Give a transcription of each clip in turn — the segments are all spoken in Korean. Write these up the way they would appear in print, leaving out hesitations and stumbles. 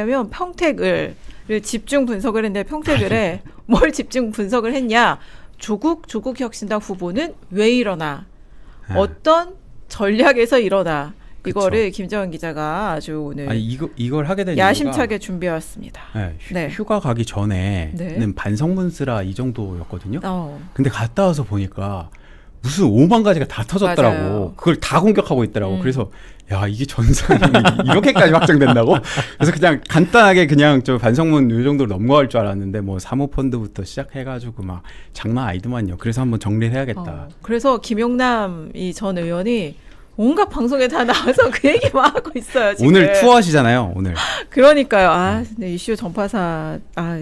왜냐하면 평택을 집중 분석을 했는데 평택을에 뭘 집중 분석을 했냐. 조국 혁신당 후보는 왜 일어나? 어떤 전략에서 일어나? 이거를 김정은 기자가 아주 오늘 이걸 하게 된 야심차게 준비해왔습니다. 네, 휴가 가기 전에는 반성문 쓰라 이 정도였거든요. 근데 갔다 와서 보니까 무슨 5만 가지가 다 터졌더라고. 맞아요. 그걸 다 공격하고 있더라고. 그래서 야, 이게 전선이 이렇게까지 확정된다고? 그래서 그냥 간단하게 그냥 저 반성문 이 정도로 넘어갈 줄 알았는데 뭐 사모펀드부터 시작해가지고 막 장난 아니더만요. 그래서 한번 정리를 해야겠다. 그래서 김용남 이 전 의원이 온갖 방송에 다 나와서 그 얘기만 하고 있어요. 지금. 오늘 투어하시잖아요. 오늘. 그러니까요. 네, 이슈 전파사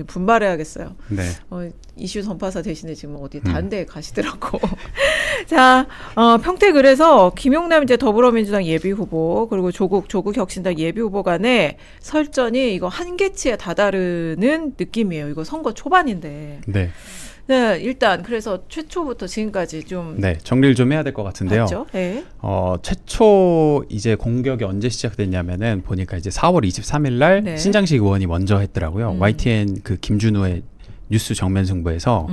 분발해야겠어요. 네. 이슈 전파사 대신에 지금 어디 다른 데 가시더라고. 자, 평택을에서 김용남 이제 더불어민주당 예비 후보 그리고 조국 혁신당 예비 후보 간의 설전이 이거 한계치에 다다르는 느낌이에요. 이거 선거 초반인데. 네. 네, 일단 그래서 최초부터 지금까지 좀 정리를 좀 해야 될 것 같은데요. 맞죠? 네. 최초 이제 공격이 언제 시작됐냐면은 보니까 이제 4월 23일 날 신장식 의원이 먼저 했더라고요. YTN 그 김준우의 뉴스 정면 승부에서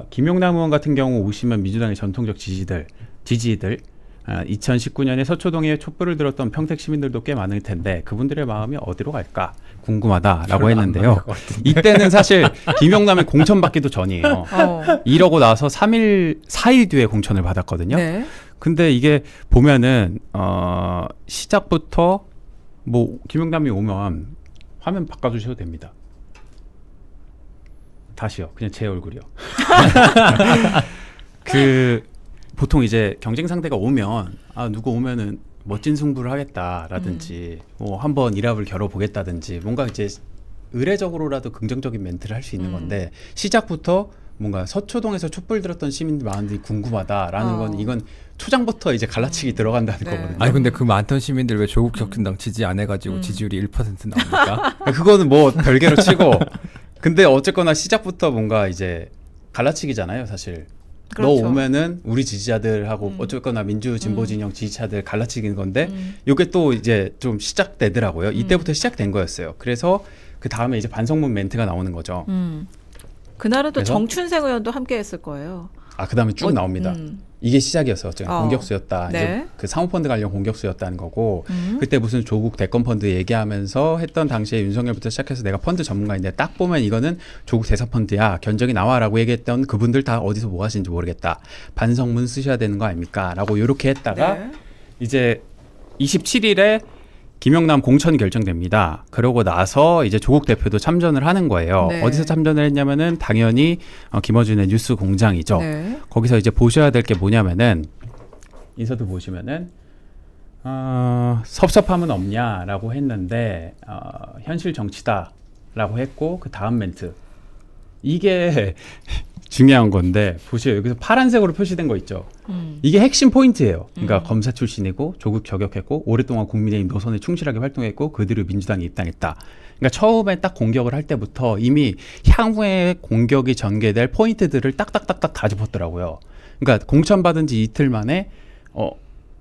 김용남 의원 같은 경우 오시면 민주당의 전통적 지지들 2019년에 서초동에 촛불을 들었던 평택 시민들도 꽤 많을 텐데 그분들의 마음이 어디로 갈까 궁금하다라고 했는데요. 이때는 사실 김용남의 공천 받기도 전이에요. 이러고 나서 4일 뒤에 공천을 받았거든요. 네. 근데 이게 보면은 시작부터 뭐 김용남이 오면 화면 바꿔주셔도 됩니다. 다시요. 그냥 제 얼굴이요. 보통 이제 경쟁 상대가 오면 누구 오면은 멋진 승부를 하겠다라든지 뭐 한번 일합을 겨뤄보겠다든지 뭔가 이제 의례적으로라도 긍정적인 멘트를 할 수 있는 건데 시작부터 뭔가 서초동에서 촛불 들었던 시민들 마음들이 궁금하다라는 건 이건 초장부터 이제 갈라치기 들어간다는 거거든요. 아니 근데 그 많던 시민들 왜 조국 혁신당 지지 안 해가지고 지지율이 1% 나옵니까? 그거는 뭐 별개로 치고 근데 어쨌거나 시작부터 뭔가 이제 갈라치기잖아요, 사실. 그렇죠. 너 오면은 우리 지지자들하고 어쨌거나 민주 진보 진영 지지자들 갈라치기는 건데 이게 또 이제 좀 시작되더라고요. 이때부터 시작된 거였어요. 그래서 그 다음에 이제 반성문 멘트가 나오는 거죠. 그날은 또 정춘생 의원도 함께 했을 거예요. 그 다음에 쭉 나옵니다. 이게 시작이었어요. 공격수였다. 네. 이제 그 사모펀드 관련 공격수였다는 거고 그때 무슨 조국 대권펀드 얘기하면서 했던 당시에 윤석열부터 시작해서 내가 펀드 전문가인데 딱 보면 이거는 조국 대사펀드야. 견적이 나와라고 얘기했던 그분들 다 어디서 뭐 하시는지 모르겠다. 반성문 쓰셔야 되는 거 아닙니까? 라고 이렇게 했다가 이제 27일에 김용남 공천 결정됩니다. 그러고 나서 이제 조국 대표도 참전을 하는 거예요. 어디서 참전을 했냐면은 당연히 김어준의 뉴스 공장이죠. 거기서 이제 보셔야 될 게 뭐냐면은 인서트 보시면은 섭섭함은 없냐라고 했는데 현실 정치다라고 했고 그 다음 멘트 이게 중요한 건데 보세요. 여기서 파란색으로 표시된 거 있죠. 이게 핵심 포인트예요. 그러니까 검사 출신이고 조국 저격했고 오랫동안 국민의힘 노선에 충실하게 활동했고 그들을 민주당에 입당했다. 그러니까 처음에 딱 공격을 할 때부터 이미 향후에 공격이 전개될 포인트들을 딱딱딱딱 다 짚었더라고요. 그러니까 공천받은 지 이틀 만에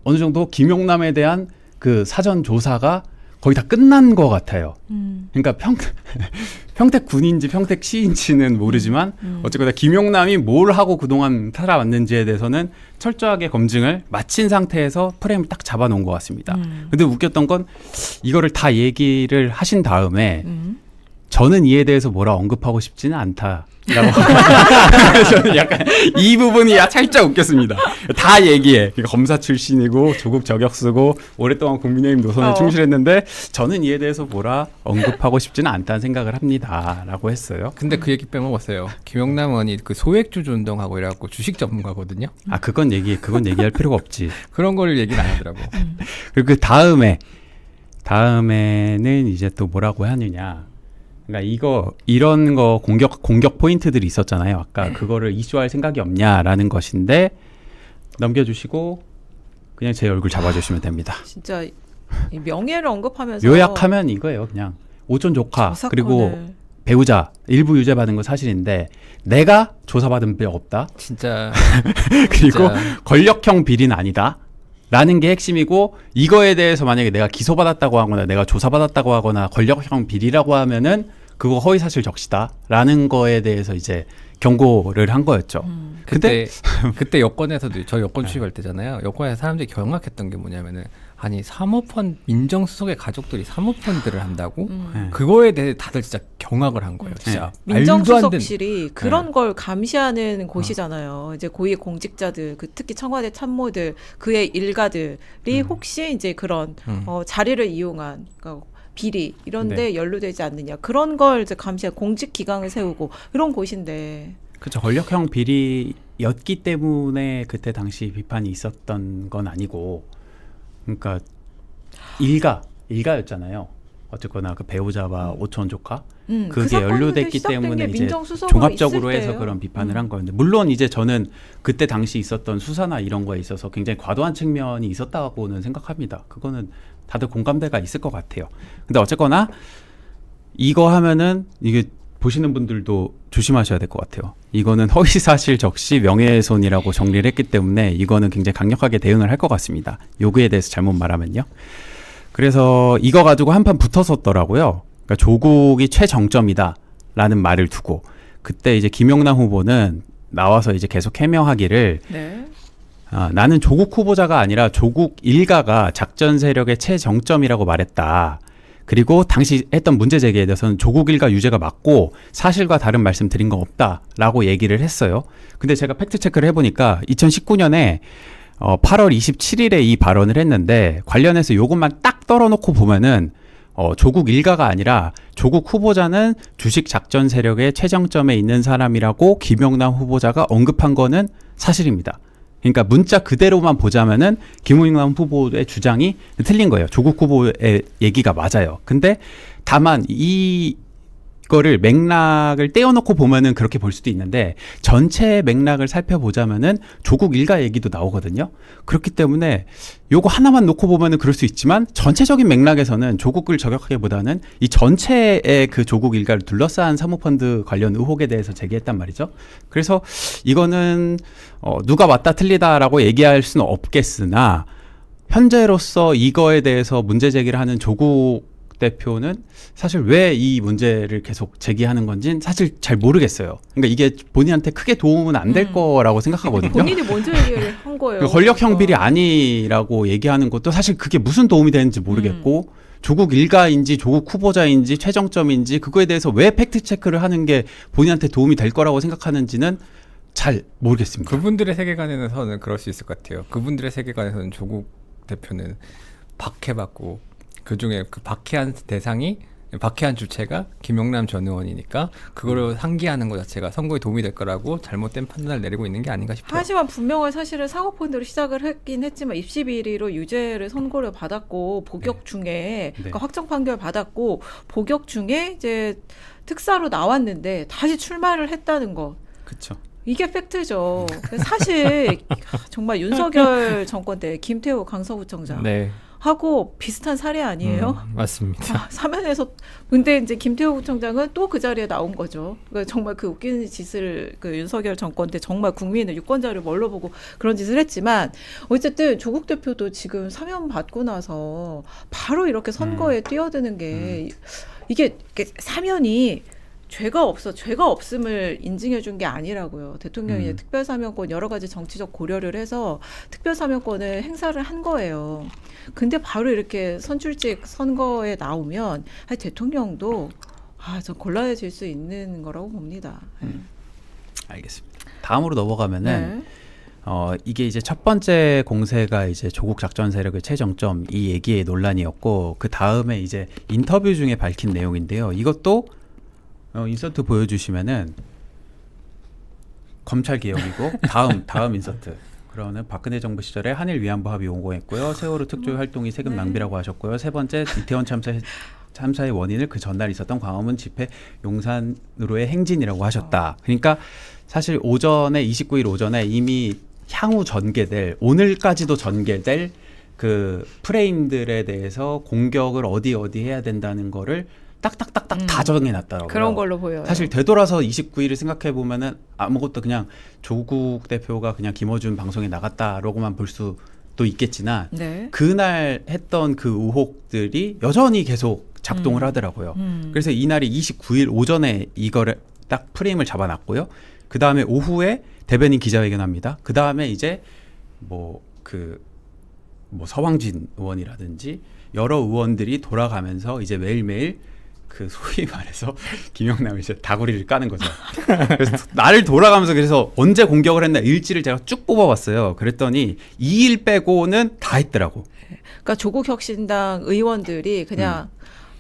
어느 정도 김용남에 대한 그 사전 조사가 거의 다 끝난 것 같아요. 그러니까 평택 군인지 평택 시인지는 모르지만 어쨌거나 김용남이 뭘 하고 그동안 살아왔는지에 대해서는 철저하게 검증을 마친 상태에서 프레임을 딱 잡아놓은 것 같습니다. 근데 웃겼던 건 이거를 다 얘기를 하신 다음에 저는 이에 대해서 뭐라 언급하고 싶지는 않다라고 저는 약간 이 부분이 살짝 웃겼습니다. 다 얘기해. 그러니까 검사 출신이고 조국 저격수고 오랫동안 국민의힘 노선에 충실했는데 저는 이에 대해서 뭐라 언급하고 싶지는 않다는 생각을 합니다라고 했어요. 근데 그 얘기 빼먹었어요. 김용남 의원이 그 소액주주 운동하고 이래갖고 주식 전문가거든요. 그건 얘기할 필요가 없지. 그런 걸 얘기를 안 하더라고. 그리고 그 다음에는 이제 또 뭐라고 하느냐. 그러니까 이런 거 공격 포인트들이 있었잖아요. 아까 그거를 이슈할 생각이 없냐라는 것인데 넘겨주시고 그냥 제 얼굴 잡아주시면 됩니다. 진짜 이 명예를 언급하면서 요약하면 이거예요. 그냥 오촌 조카 그리고 배우자 일부 유죄 받은 건 사실인데 내가 조사받은 배 없다. 진짜 그리고 권력형 비리는 아니다. 라는 게 핵심이고 이거에 대해서 만약에 내가 기소받았다고 하거나 내가 조사받았다고 하거나 권력형 비리라고 하면은 그거 허위사실 적시다라는 거에 대해서 이제 경고를 한 거였죠. 근데 그때 여권에서도 저 여권 취입할 때잖아요. 여권에서 사람들이 경악했던 게 뭐냐면은 아니 사모펀드 민정수석의 가족들이 사모펀드를 한다고 네. 그거에 대해 다들 진짜 경악을 한 거예요. 진짜 말도 안 되는. 민정수석실이 그런 걸 감시하는 곳이잖아요. 이제 고위 공직자들, 특히 청와대 참모들, 그의 일가들이 혹시 이제 그런 자리를 이용한 그러니까 비리 이런데 네. 연루되지 않느냐 그런 걸 이제 감시할 공직 기강을 세우고 이런 곳인데. 그렇죠. 권력형 비리였기 때문에 그때 당시 비판이 있었던 건 아니고, 그러니까 일가였잖아요. 어쨌거나 그 배우자와 오촌 조카 그 그게 사건이 연루됐기 시작된 때문에 게 이제 민정수석으로 종합적으로 있을 해서 때예요. 그런 비판을 한 거였는데, 물론 이제 저는 그때 당시 있었던 수사나 이런 거에 있어서 굉장히 과도한 측면이 있었다고는 생각합니다. 그거는 다들 공감대가 있을 것 같아요. 근데 어쨌거나 이거 하면은 이게 보시는 분들도 조심하셔야 될 것 같아요. 이거는 허위사실 적시 명예훼손이라고 정리를 했기 때문에 이거는 굉장히 강력하게 대응을 할 것 같습니다. 요구에 대해서 잘못 말하면요. 그래서 이거 가지고 한판 붙었었더라고요. 그러니까 조국이 최정점이다라는 말을 두고 그때 이제 김용남 후보는 나와서 이제 계속 해명하기를 네. 나는 조국 후보자가 아니라 조국 일가가 작전 세력의 최정점이라고 말했다. 그리고 당시 했던 문제 제기에 대해서는 조국 일가 유죄가 맞고 사실과 다른 말씀 드린 건 없다라고 얘기를 했어요. 근데 제가 팩트 체크를 해보니까 2019년에 8월 27일에 이 발언을 했는데 관련해서 요것만 딱 떨어놓고 보면은 조국 일가가 아니라 조국 후보자는 주식 작전 세력의 최정점에 있는 사람이라고 김용남 후보자가 언급한 거는 사실입니다. 그러니까 문자 그대로만 보자면은 김용남 후보의 주장이 틀린 거예요. 조국 후보의 얘기가 맞아요. 근데 다만 이거를 맥락을 떼어놓고 보면은 그렇게 볼 수도 있는데 전체 맥락을 살펴보자면은 조국 일가 얘기도 나오거든요. 그렇기 때문에 요거 하나만 놓고 보면은 그럴 수 있지만 전체적인 맥락에서는 조국을 저격하기보다는 이 전체의 그 조국 일가를 둘러싼 사모펀드 관련 의혹에 대해서 제기했단 말이죠. 그래서 이거는 누가 맞다 틀리다라고 얘기할 수는 없겠으나 현재로서 이거에 대해서 문제 제기를 하는 조국 대표는 사실 왜 이 문제를 계속 제기하는 건지는 사실 잘 모르겠어요. 그러니까 이게 본인한테 크게 도움은 안 될 거라고 생각하거든요. 본인이 먼저 얘기를 한 거예요. 그 권력형 비리 아니라고 얘기하는 것도 사실 그게 무슨 도움이 되는지 모르겠고 조국 일가인지 조국 후보자인지 최정점인지 그거에 대해서 왜 팩트 체크를 하는 게 본인한테 도움이 될 거라고 생각하는지는 잘 모르겠습니다. 그분들의 세계관에서는 그럴 수 있을 것 같아요. 그분들의 세계관에서는 조국 대표는 박해받고 그중에 그 박해한 대상이 박해한 주체가 김용남 전 의원이니까 그거를 상기하는 것 자체가 선거에 도움이 될 거라고 잘못된 판단을 내리고 있는 게 아닌가 싶어요. 하지만 분명한 사실은 사모펀드로 시작을 했긴 했지만 입시 비리로 유죄를 선고를 받았고 복역 중에 그러니까 확정 판결 받았고 복역 중에 이제 특사로 나왔는데 다시 출마를 했다는 거. 그렇죠. 이게 팩트죠. 사실 정말 윤석열 정권 때 김태호 강서구청장 네. 하고 비슷한 사례 아니에요? 맞습니다. 사면에서 근데 이제 김태호 구청장은 또 그 자리에 나온 거죠. 그러니까 정말 그 웃기는 짓을 그 윤석열 정권 때 정말 국민의 유권자를 뭘로 보고 그런 짓을 했지만 어쨌든 조국 대표도 지금 사면 받고 나서 바로 이렇게 선거에 뛰어드는 게 이게 사면이 죄가 없음을 인증해 준 게 아니라고요. 대통령이 이제 특별사면권 여러 가지 정치적 고려를 해서 특별사면권을 행사를 한 거예요. 근데 바로 이렇게 선출직 선거에 나오면 대통령도 좀 곤란해질 수 있는 거라고 봅니다. 알겠습니다. 다음으로 넘어가면은 네. 이게 이제 첫 번째 공세가 이제 조국 작전 세력의 최정점 이 얘기의 논란이었고 그 다음에 이제 인터뷰 중에 밝힌 내용인데요. 이것도 인서트 보여주시면은 검찰 개혁이고 다음 인서트. 그러면 박근혜 정부 시절에 한일 위안부 합의 용고했고요. 세월호 특조위 활동이 세금 낭비라고 하셨고요. 세 번째 이태원 참사의 원인을 그 전날 있었던 광화문 집회 용산으로의 행진이라고 하셨다. 그러니까 사실 오전에 29일 오전에 이미 향후 전개될 오늘까지도 전개될 그 프레임들에 대해서 공격을 어디 해야 된다는 거를 딱딱딱딱 다 정해놨더라고요. 그런 걸로 보여요. 사실 되돌아서 29일을 생각해 보면은 아무것도 그냥 조국 대표가 그냥 김어준 방송에 나갔다라고만 볼 수 도 있겠지만 네. 그날 했던 그 의혹들이 여전히 계속 작동을 하더라고요. 그래서 이날이 29일 오전에 이거를 딱 프레임을 잡아놨고요. 그 다음에 오후에 대변인 기자회견합니다. 그 다음에 이제 뭐 서왕진 의원이라든지 여러 의원들이 돌아가면서 이제 매일매일 그 소위 말해서 김영남이 이제 다구리를 까는 거죠. 그래서 나를 돌아가면서 그래서 언제 공격을 했나 일지를 제가 쭉 뽑아봤어요. 그랬더니 2일 빼고는 다 했더라고. 그러니까 조국 혁신당 의원들이 그냥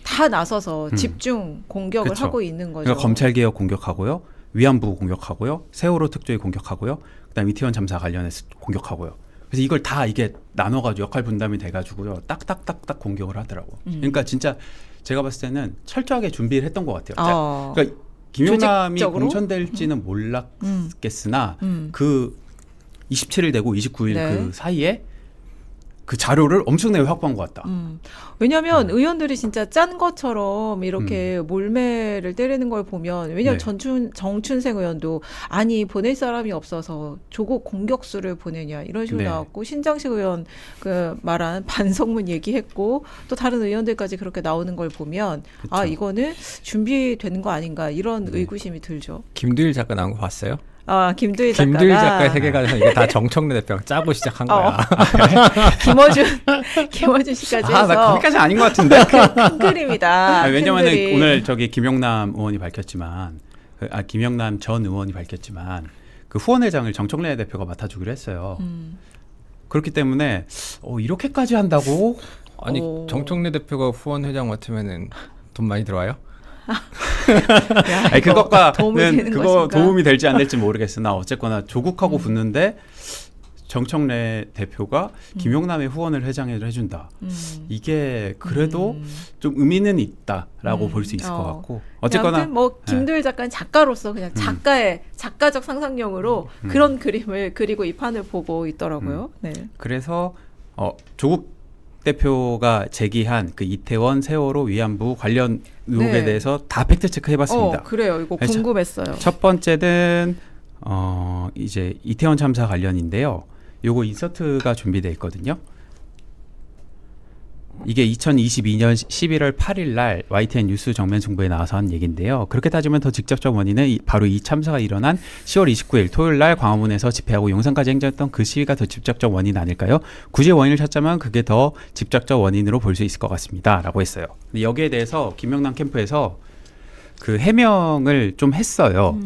다 나서서 집중 공격을 그쵸. 하고 있는 거죠. 그러니까 검찰개혁 공격하고요. 위안부 공격하고요. 세월호 특조위 공격하고요. 그다음 이태원 참사 관련해서 공격하고요. 그래서 이걸 다 이게 나눠가지고 역할 분담이 돼가지고요. 딱딱딱딱 공격을 하더라고. 그러니까 진짜 제가 봤을 때는 철저하게 준비를 했던 것 같아요. 그러니까 김용남이 조직적으로? 공천될지는 몰랐겠으나 그 27일 되고 29일 네. 그 사이에 그 자료를 엄청나게 확보한 것 같다. 왜냐하면 의원들이 진짜 짠 것처럼 이렇게 몰매를 때리는 걸 보면 왜냐하면 네. 정춘생 의원도 아니 보낼 사람이 없어서 조국 공격수를 보내냐 이런 식으로 네. 나왔고 신장식 의원 그 말한 반성문 얘기했고 또 다른 의원들까지 그렇게 나오는 걸 보면 그쵸. 아 이거는 준비된 거 아닌가 이런 네. 의구심이 들죠. 김두일 작가 나온 거 봤어요? 아 김두일 작가가 김두일 작가의 세계관에서 이게 다 정청래 대표가 짜고 시작한 거야. 김어준 씨까지 아, 해서 나 거기까지 아닌 것 같은데. 큰 그림이다. 아니, 왜냐면은 큰 그림. 오늘 저기 김영남 의원이 밝혔지만, 김영남 전 의원이 밝혔지만 그 후원회장을 정청래 대표가 맡아주기로 했어요. 그렇기 때문에 이렇게까지 한다고? 아니 오. 정청래 대표가 후원 회장 맡으면은 돈 많이 들어와요? 야, 아니, 이거 도움이 그것과는 되는 그거 것인가? 도움이 될지 안 될지 모르겠으나 어쨌거나 조국하고 붙는데 정청래 대표가 김용남의 후원을 회장을 해준다. 이게 그래도 좀 의미는 있다라고 볼 수 있을 것 같고 어쨌거나 아무튼 뭐 김도일 작가는 작가로서 그냥 작가적 상상력으로 그런 그림을 그리고 이 판을 보고 있더라고요. 네. 그래서 조국 대표가 제기한 그 이태원 세월호 위안부 관련 의혹에 네. 대해서 다 팩트 체크 해봤습니다. 그래요. 이거 그래서 궁금했어요. 첫 번째는 이제 이태원 참사 관련인데요. 요거 인서트가 준비되어 있거든요. 이게 2022년 11월 8일 날 YTN 뉴스 정면 승부에 나와서 한 얘기인데요. 그렇게 따지면 더 직접적 원인은 바로 이 참사가 일어난 10월 29일 토요일 날 광화문에서 집회하고 용산까지 행진했던 그 시위가 더 직접적 원인 아닐까요? 굳이 원인을 찾자면 그게 더 직접적 원인으로 볼 수 있을 것 같습니다. 라고 했어요. 근데 여기에 대해서 김영남 캠프에서 그 해명을 좀 했어요.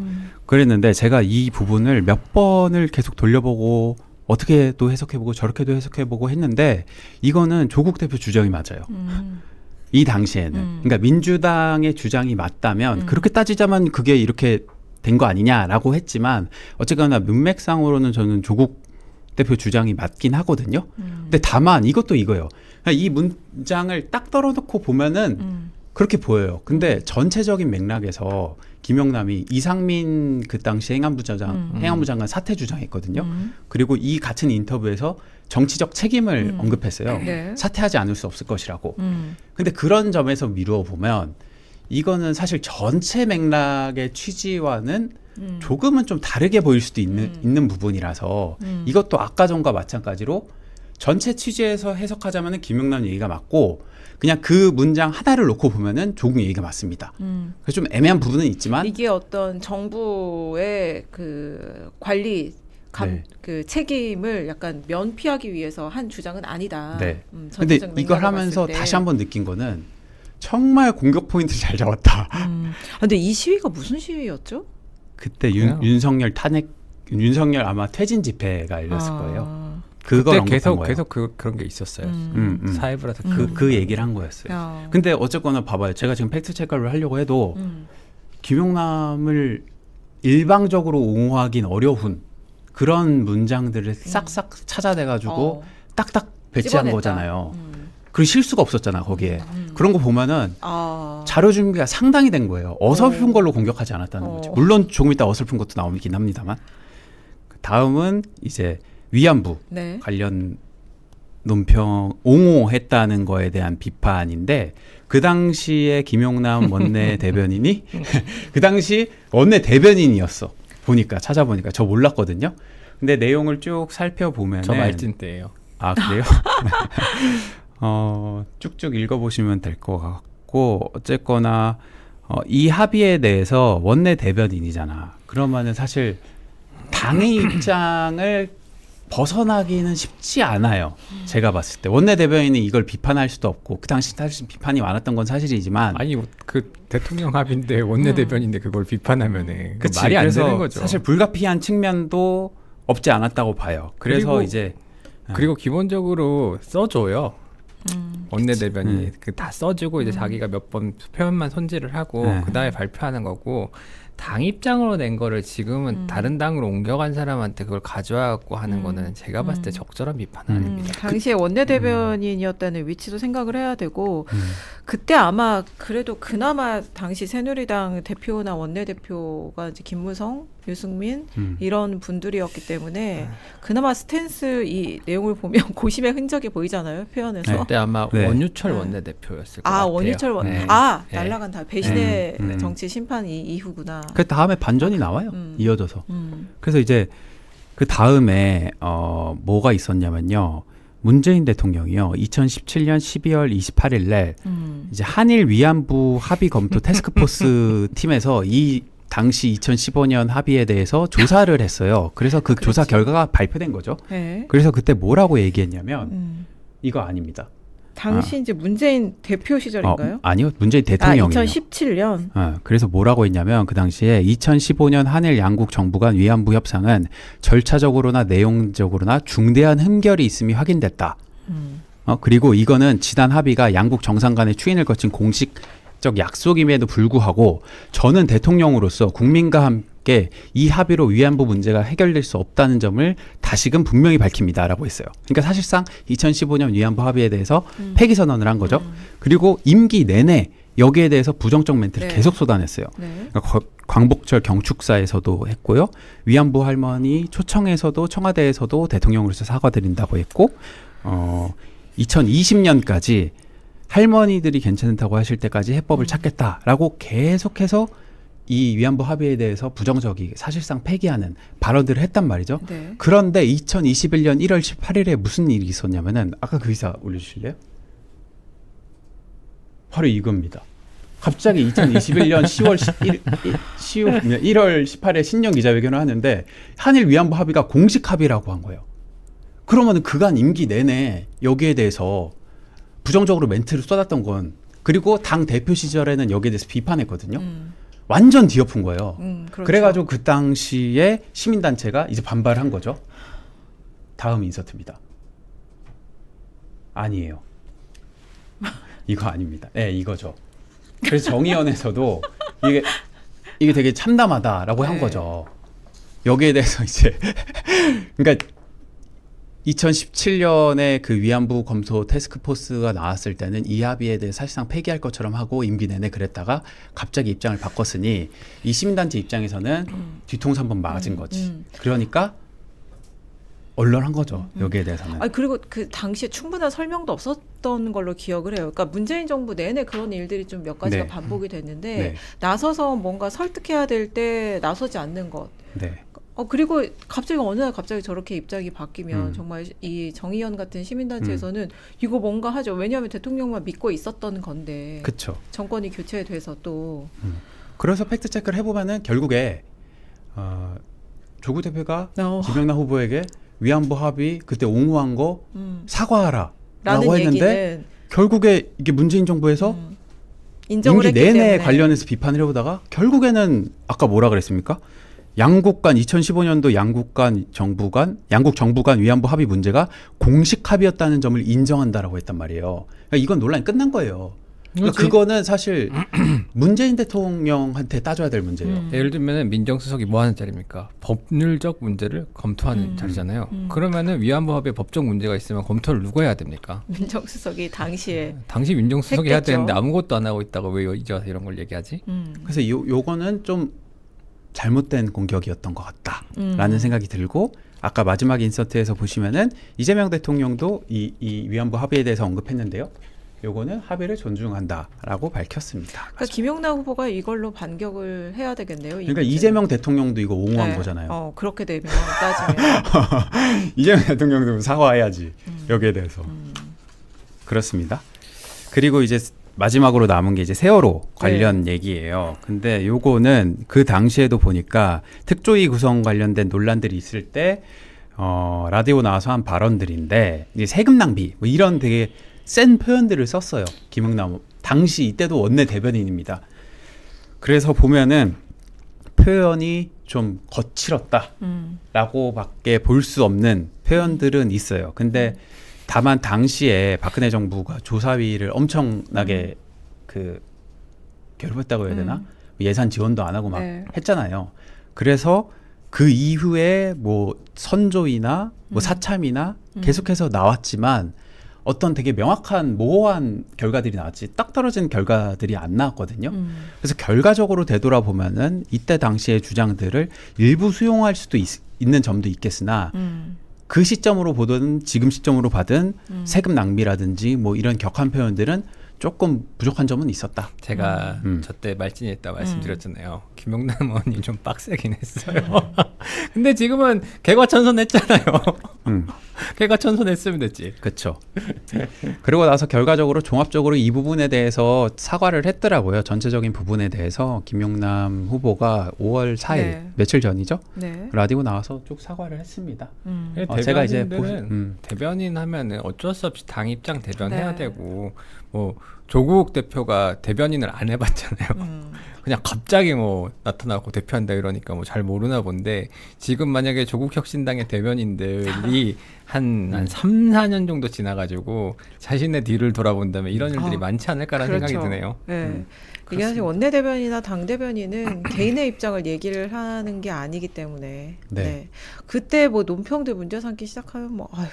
그랬는데 제가 이 부분을 몇 번을 계속 돌려보고 어떻게도 해석해보고 저렇게도 해석해보고 했는데 이거는 조국 대표 주장이 맞아요. 이 당시에는. 그러니까 민주당의 주장이 맞다면 그렇게 따지자면 그게 이렇게 된 거 아니냐라고 했지만 어쨌거나 문맥상으로는 저는 조국 대표 주장이 맞긴 하거든요. 근데 다만 이것도 이거예요. 그러니까 이 문장을 딱 떨어놓고 보면은 그렇게 보여요. 근데 전체적인 맥락에서 김영남이 이상민 그 당시 행안부 장관 사퇴 주장했거든요. 그리고 이 같은 인터뷰에서 정치적 책임을 언급했어요. 네. 사퇴하지 않을 수 없을 것이라고. 근데 그런 점에서 미루어 보면 이거는 사실 전체 맥락의 취지와는 조금은 좀 다르게 보일 수도 있는 부분이라서 이것도 아까 전과 마찬가지로 전체 취지에서 해석하자면 김영남 얘기가 맞고 그냥 그 문장 하나를 놓고 보면은 조국 얘기가 맞습니다. 그래서 좀 애매한 부분은 있지만 이게 어떤 정부의 그 관리 네. 그 책임을 약간 면피하기 위해서 한 주장은 아니다. 네. 전체적 근데 이걸 맥락을 하면서 봤을 때. 다시 한번 느낀 거는 정말 공격 포인트를 잘 잡았다. 근데 이 시위가 무슨 시위였죠? 그때 그래요? 윤석열 아마 퇴진 집회가 열렸을 거예요. 그걸 그때 언급한 계속 거예요. 그런 게 있었어요. 음. 사회부라서 그 얘기를 한 거였어요. 야. 근데 어쨌거나 봐봐요. 제가 지금 팩트 체크를 하려고 해도 김용남을 일방적으로 옹호하긴 어려운 그런 문장들을 싹싹 찾아내가지고 딱딱 배치한 찝어냈다. 거잖아요. 그리고 실수가 없었잖아 거기에. 그런 거 보면은 아. 자료 준비가 상당히 된 거예요. 어설픈 걸로 공격하지 않았다는 거죠. 물론 조금 이따 어설픈 것도 나오긴 합니다만. 다음은 이제 위안부 네. 관련 논평 옹호했다는 거에 대한 비판인데 그 당시에 김용남 원내 대변인이 그 당시 원내 대변인이었어. 보니까 찾아보니까 저 몰랐거든요. 근데 내용을 쭉 살펴보면 저 말진 때예요. 아 그래요? 쭉쭉 읽어보시면 될 것 같고 어쨌거나 이 합의에 대해서 원내 대변인이잖아. 그러면은 사실 당의 입장을 벗어나기는 쉽지 않아요. 제가 봤을 때 원내 대변인이 이걸 비판할 수도 없고 그 당시 사실 비판이 많았던 건 사실이지만 아니 그 대통령 합의인데 원내대변인데 그걸 비판하면은 그 그치, 말이 안 그래서 되는 거죠. 사실 불가피한 측면도 없지 않았다고 봐요. 그래서 그리고 이제 그리고 기본적으로 써줘요. 원내대변인이 그 다 써주고 이제 자기가 몇 번 표현만 손질을 하고 네. 그다음에 발표하는 거고 당 입장으로 낸 거를 지금은 다른 당으로 옮겨간 사람한테 그걸 가져와 갖고 하는 거는 제가 봤을 때 적절한 비판은 아닙니다. 당시에 원내대변인이었다는 위치도 생각을 해야 되고 그때 아마 그래도 그나마 당시 새누리당 대표나 원내대표가 이제 김무성, 유승민 이런 분들이었기 때문에 그나마 스탠스 이 내용을 보면 고심의 흔적이 보이잖아요. 표현에서. 그때 아마 네. 원유철 원내대표였을 것 아 같아요. 원유철 원. 네. 아 네. 날라간 다 배신의 네. 정치 심판 이후구나. 그 다음에 반전이 나와요. 이어져서. 음. 그래서 이제 그 다음에 뭐가 있었냐면요. 문재인 대통령이요. 2017년 12월 28일 날 이제 한일 위안부 합의 검토 태스크포스 팀에서 이 당시 2015년 합의에 대해서 조사를 했어요. 그래서 그 조사 결과가 발표된 거죠. 네. 그래서 그때 뭐라고 얘기했냐면 이거 아닙니다. 당시 이제 문재인 대표 시절인가요? 아니요. 문재인 대통령이요. 2017년. 그래서 뭐라고 했냐면 그 당시에 2015년 한일 양국 정부 간 위안부 협상은 절차적으로나 내용적으로나 중대한 흠결이 있음이 확인됐다. 그리고 이거는 지난 합의가 양국 정상 간의 추인을 거친 공식적 약속임에도 불구하고 저는 대통령으로서 국민과 함께 이 합의로 위안부 문제가 해결될 수 없다는 점을 다시금 분명히 밝힙니다라고 했어요. 그러니까 사실상 2015년 위안부 합의에 대해서 폐기 선언을 한 거죠. 그리고 임기 내내 여기에 대해서 부정적 멘트를 네. 계속 쏟아냈어요. 네. 그러니까 광복절 경축사에서도 했고요. 위안부 할머니 초청에서도 청와대에서도 대통령으로서 사과드린다고 했고 2020년까지 할머니들이 괜찮다고 하실 때까지 해법을 찾겠다라고 계속해서 이 위안부 합의에 대해서 부정적이 사실상 폐기하는 발언들을 했단 말이죠. 네. 그런데 2021년 1월 18일에 무슨 일이 있었냐면은 아까 그 기사 올려주실래요? 바로 이겁니다. 갑자기 2021년 1월 18일 신년 기자회견을 하는데 한일 위안부 합의가 공식 합의라고 한 거예요. 그러면 그간 임기 내내 여기에 대해서 부정적으로 멘트를 쏟았던 건 그리고 당 대표 시절에는 여기에 대해서 비판했거든요. 완전 뒤엎은 거예요. 그렇죠. 그래가지고 그 당시에 시민단체가 이제 반발한 거죠. 다음 인서트입니다. 아니에요. 이거 아닙니다. 네, 이거죠. 그래서 정의연에서도 이게 되게 참담하다라고 한 네. 거죠. 여기에 대해서 이제 그러니까 2017년에 그 위안부 검토 태스크포스가 나왔을 때는 이 합의에 대해 사실상 폐기할 것처럼 하고 임기 내내 그랬다가 갑자기 입장을 바꿨으니 이 시민단체 입장에서는 뒤통수 한번 맞은 거지. 그러니까 언론한 거죠. 여기에 대해서는. 아니 그리고 그 당시에 충분한 설명도 없었던 걸로 기억을 해요. 그러니까 문재인 정부 내내 그런 일들이 좀 몇 가지가 네. 반복이 됐는데 네. 나서서 뭔가 설득해야 될 때 나서지 않는 것. 네. 그리고 갑자기 어느 날 갑자기 저렇게 입장이 바뀌면 정말 이 정의연 같은 시민단체에서는 이거 뭔가 하죠. 왜냐하면 대통령만 믿고 있었던 건데 그렇죠. 정권이 교체돼서 또 그래서 팩트 체크를 해보면은 결국에 조국 대표가 김영남 후보에게 위안부 합의 그때 옹호한 거 사과하라라고 라는 했는데 얘기는 결국에 이게 문재인 정부에서 인정을 임기 했기 내내 때문에 관련해서 비판을 해오다가 결국에는 아까 뭐라 그랬습니까? 양국 간 2015년도 양국 정부 간 위안부 합의 문제가 공식 합의였다는 점을 인정한다라고 했단 말이에요. 그러니까 이건 논란이 끝난 거예요. 그러니까 그거는 사실 문재인 대통령한테 따져야 될 문제예요. 예를 들면 민정수석이 뭐 하는 자리입니까? 법률적 문제를 검토하는 자리잖아요. 그러면은 위안부 합의에 법적 문제가 있으면 검토를 누가 해야 됩니까? 민정수석이 당시에 당시 민정수석이 해야 했겠죠. 되는데 아무것도 안 하고 있다가 왜 이제 와서 이런 걸 얘기하지? 그래서 요거는 좀 잘못된 공격이었던 것 같다라는 생각이 들고 아까 마지막 인서트에서 보시면은 이재명 대통령도 이 위안부 합의에 대해서 언급했는데요. 요거는 합의를 존중한다라고 밝혔습니다. 그러니까 김용남 후보가 이걸로 반격을 해야 되겠네요. 이 그러니까 문제는. 이재명 대통령도 이거 옹호한 네. 거잖아요. 그렇게 되면 따지면 이재명 대통령도 사과해야지 여기에 대해서. 그렇습니다. 그리고 이제 마지막으로 남은 게 이제 세월호 관련 얘기예요. 근데 요거는 그 당시에도 보니까 특조위 구성 관련된 논란들이 있을 때 라디오 나와서 한 발언들인데 이제 세금 낭비 뭐 이런 되게 센 표현들을 썼어요. 김용남 당시 이때도 원내 대변인입니다. 그래서 보면은 표현이 좀 거칠었다라고밖에 볼 수 없는 표현들은 있어요. 근데 다만 당시에 박근혜 정부가 조사위를 엄청나게 그 괴롭혔다고 해야 되나? 예산 지원도 안 하고 막 네. 했잖아요. 그래서 그 이후에 뭐 선조위나 뭐 사참이나 계속해서 나왔지만 어떤 되게 명확한 모호한 결과들이 나왔지 딱 떨어진 결과들이 안 나왔거든요. 그래서 결과적으로 되돌아보면은 이때 당시의 주장들을 일부 수용할 수도 있는 점도 있겠으나 그 시점으로 보든 지금 시점으로 봐든 세금 낭비라든지 뭐 이런 격한 표현들은 조금 부족한 점은 있었다. 제가 저때 말진이했다 말씀드렸잖아요. 김용남 의원이 좀 빡세긴 했어요. 근데 지금은 개과천선했잖아요. 개과천선했으면 됐지. 그렇죠. 그리고 나서 결과적으로 종합적으로 이 부분에 대해서 사과를 했더라고요. 전체적인 부분에 대해서 김용남 후보가 5월 4일 네. 며칠 전이죠. 네. 라디오 나와서 쭉 사과를 했습니다. 제가 이제 보시- 대변인 하면은 어쩔 수 없이 당 입장 대변해야 네. 되고 뭐 조국 대표가 대변인을 안 해봤잖아요. 그냥 갑자기 뭐 나타나고 대표한다 이러니까 뭐 잘 모르나 본데 지금 만약에 조국 혁신당의 대변인들이 한 3, 4년 정도 지나가지고 자신의 뒤를 돌아본다면 이런 일들이 많지 않을까라는 그렇죠. 생각이 드네요. 네. 이게 사실 원내대변인이나 당대변인은 개인의 입장을 얘기를 하는 게 아니기 때문에 네. 그때 뭐 논평들 문제 삼기 시작하면 뭐 아휴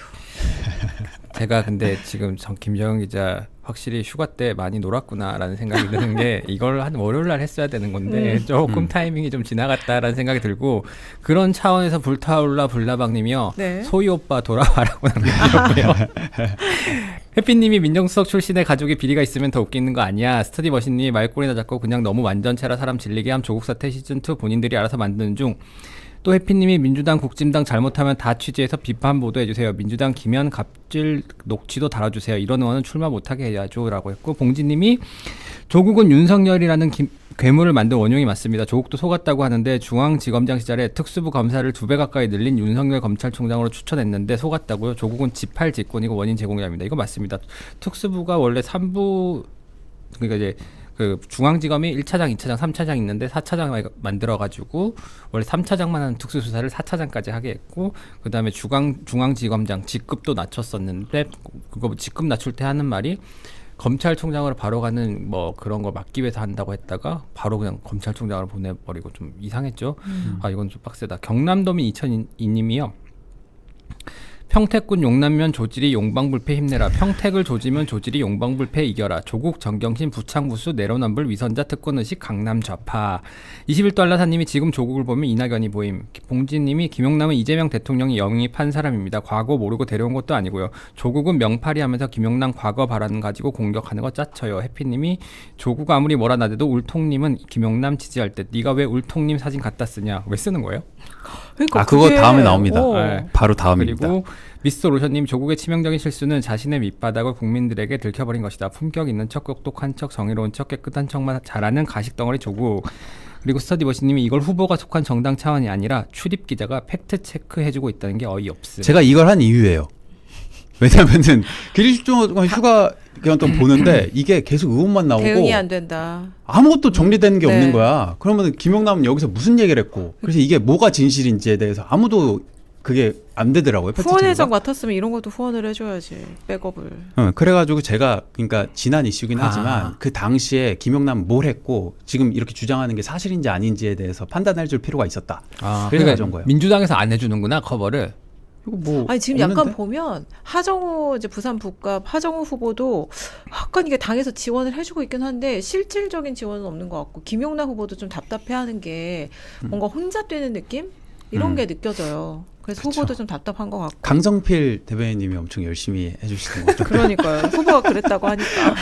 제가 근데 지금 김정은 기자 확실히 휴가 때 많이 놀았구나라는 생각이 드는 게 이걸 한 월요일 날 했어야 되는 건데 조금 타이밍이 좀 지나갔다라는 생각이 들고 그런 차원에서 불타올라 불나방님이요. 네. 소희 오빠 돌아와라고 남겨주셨고요. 해피님이 민정수석 출신의 가족에 비리가 있으면 더 웃기는 거 아니야. 스터디 머신님이 말꼬리나 잡고 그냥 너무 완전체라 사람 질리게 함 조국 사태 시즌2 본인들이 알아서 만드는 중. 또 해피님이 민주당 국진당 잘못하면 다 취재해서 비판 보도해주세요. 민주당 기면 갑질 녹취도 달아주세요. 이런 의원은 출마 못하게 해야죠 라고 했고 봉지님이 조국은 윤석열이라는 괴물을 만든 원흉이 맞습니다. 조국도 속았다고 하는데 중앙지검장 시절에 특수부 검사를 2배 가까이 늘린 윤석열 검찰총장으로 추천했는데 속았다고요. 조국은 지팔 직권이고 원인 제공자입니다. 이거 맞습니다. 특수부가 원래 3부 그러니까 이제 그 중앙지검이 1차장, 2차장, 3차장 있는데 4차장 만들어가지고 원래 3차장만 하는 특수수사를 4차장까지 하게 했고 그 다음에 중앙지검장 직급도 낮췄었는데 그거 직급 낮출 때 하는 말이 검찰총장으로 바로 가는 뭐 그런 걸 막기 위해서 한다고 했다가 바로 그냥 검찰총장으로 보내버리고 좀 이상했죠. 아 이건 좀 빡세다. 경남도민 2002님이요. 평택군 용남면 조지리 용방불패 힘내라. 평택을 조지면 조지리 용방불패 이겨라. 조국 정경심 부창부수 내로남불 위선자 특권의식 강남 좌파. 21도 알라사님이 지금 조국을 보면 이낙연이 보임. 봉진님이 김용남은 이재명 대통령이 영입한 사람입니다. 과거 모르고 데려온 것도 아니고요. 조국은 명팔이 하면서 김용남 과거 발언 가지고 공격하는 거 짜쳐요. 해피님이 조국 아무리 뭐라 나대도 울통님은 김용남 지지할 때 네가 왜 울통님 사진 갖다 쓰냐. 왜 쓰는 거예요? 그러니까 그거 그게- 다음에 나옵니다. 네. 바로 다음입니다. 그리고 미스터 로션님 조국의 치명적인 실수는 자신의 밑바닥을 국민들에게 들켜버린 것이다. 품격 있는 척, 똑똑한 척, 정의로운 척, 깨끗한 척만 잘하는 가식덩어리 조국. 그리고 스터디버시님이 이걸 후보가 속한 정당 차원이 아니라 출입 기자가 팩트 체크해주고 있다는 게 어이없음. 제가 이걸 한 이유예요. 왜냐면은 길일 동안 휴가 기간 동안 보는데 이게 계속 의원만 나오고 대응이 안 된다. 아무것도 정리되는 게 네. 없는 거야. 그러면 김용남은 여기서 무슨 얘기를 했고 그래서 이게 뭐가 진실인지에 대해서 아무도 그게 안 되더라고요. 후원회장 맡았으면 이런 것도 후원을 해줘야지. 백업을. 그래가지고 제가 그러니까 지난 이슈긴 아. 하지만 그 당시에 김용남 뭘 했고 지금 이렇게 주장하는 게 사실인지 아닌지에 대해서 판단해줄 필요가 있었다. 아, 그래서 그러니까 가져온 거예요. 민주당에서 안 해주는구나 커버를. 이거 뭐 아니 지금 없는데? 약간 보면 하정우 이제 부산 북갑 하정우 후보도 약간 이게 당에서 지원을 해주고 있긴 한데 실질적인 지원은 없는 것 같고 김용남 후보도 좀 답답해하는 게 뭔가 혼자 뛰는 느낌 이런 게 느껴져요. 그래서 그쵸. 후보도 좀 답답한 것 같고. 강성필 대변인님이 엄청 열심히 해주시는 것 같아요. 그러니까요. 후보가 그랬다고 하니까.